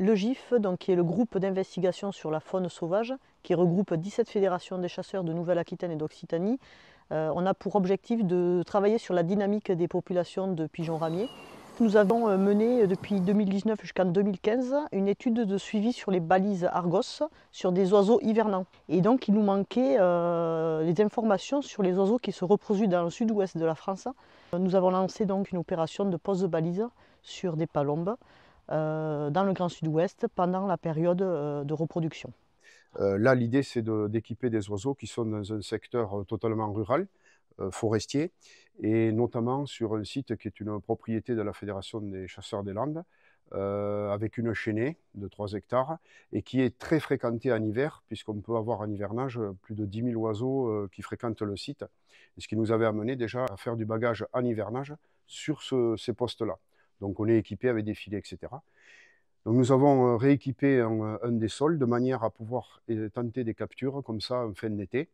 Le GIF, donc, qui est le groupe d'investigation sur la faune sauvage, qui regroupe 17 fédérations des chasseurs de Nouvelle-Aquitaine et d'Occitanie, on a pour objectif de travailler sur la dynamique des populations de pigeons ramiers. Nous avons mené depuis 2019 jusqu'en 2015 une étude de suivi sur les balises Argos, sur des oiseaux hivernants. Et donc il nous manquait les informations sur les oiseaux qui se reproduisent dans le sud-ouest de la France. Nous avons lancé donc une opération de pose de balises sur des palombes dans le Grand Sud-Ouest pendant la période de reproduction. Là, l'idée, c'est d'équiper des oiseaux qui sont dans un secteur totalement rural, forestier, et notamment sur un site qui est une propriété de la Fédération des chasseurs des Landes, avec une chaînée de 3 hectares, et qui est très fréquentée en hiver, puisqu'on peut avoir en hivernage plus de 10 000 oiseaux qui fréquentent le site, et ce qui nous avait amené déjà à faire du bagage en hivernage sur ces postes-là. Donc on est équipé avec des filets, etc. Donc nous avons rééquipé un des sols de manière à pouvoir tenter des captures comme ça en fin d'été.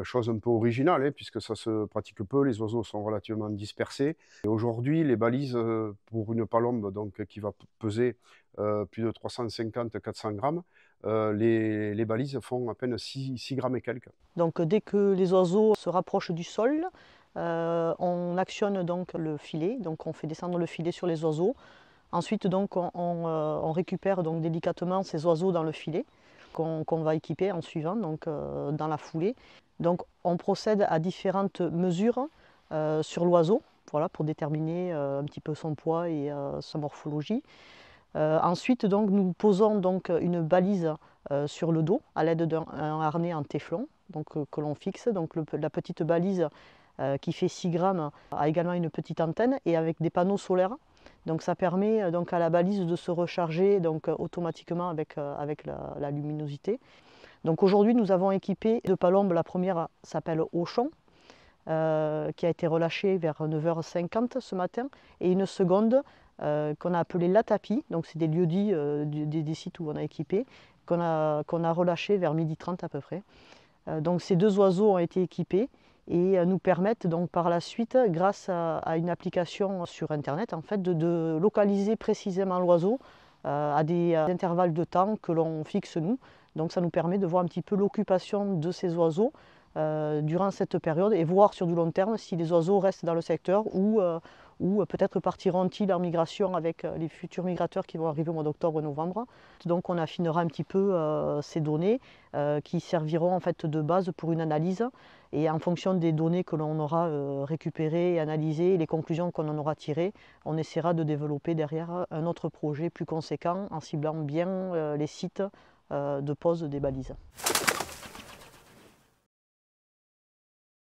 Chose un peu originale, hein, puisque ça se pratique peu, les oiseaux sont relativement dispersés. Et aujourd'hui, les balises pour une palombe donc, qui va peser plus de 350-400 grammes, les balises font à peine 6 grammes et quelques. Donc dès que les oiseaux se rapprochent du sol, on actionne donc le filet, donc on fait descendre le filet sur les oiseaux. Ensuite, donc, on récupère donc, délicatement ces oiseaux dans le filet qu'on va équiper en suivant, donc, dans la foulée. Donc, on procède à différentes mesures sur l'oiseau, voilà, pour déterminer un petit peu son poids et sa morphologie. Ensuite, donc, nous posons donc, une balise sur le dos à l'aide d'un harnais en téflon donc, que l'on fixe. Donc, la petite balise qui fait 6 grammes a également une petite antenne et avec des panneaux solaires. Donc ça permet donc à la balise de se recharger donc, automatiquement avec la luminosité. Donc aujourd'hui nous avons équipé deux palombes. La première s'appelle Auchon, qui a été relâchée vers 9h50 ce matin, et une seconde qu'on a appelée La Tapie, donc c'est des lieux-dits des sites où on a équipé, qu'on a relâché vers 12h30 à peu près. Donc ces deux oiseaux ont été équipés et nous permettent donc par la suite, grâce à une application sur internet, en fait, de localiser précisément l'oiseau à des intervalles de temps que l'on fixe nous. Donc ça nous permet de voir un petit peu l'occupation de ces oiseaux durant cette période et voir sur du long terme si les oiseaux restent dans le secteur ou peut-être partiront-ils en migration avec les futurs migrateurs qui vont arriver au mois d'octobre et novembre. Donc on affinera un petit peu ces données qui serviront en fait de base pour une analyse, et en fonction des données que l'on aura récupérées et analysées et les conclusions qu'on en aura tirées, on essaiera de développer derrière un autre projet plus conséquent en ciblant bien les sites de pose des balises.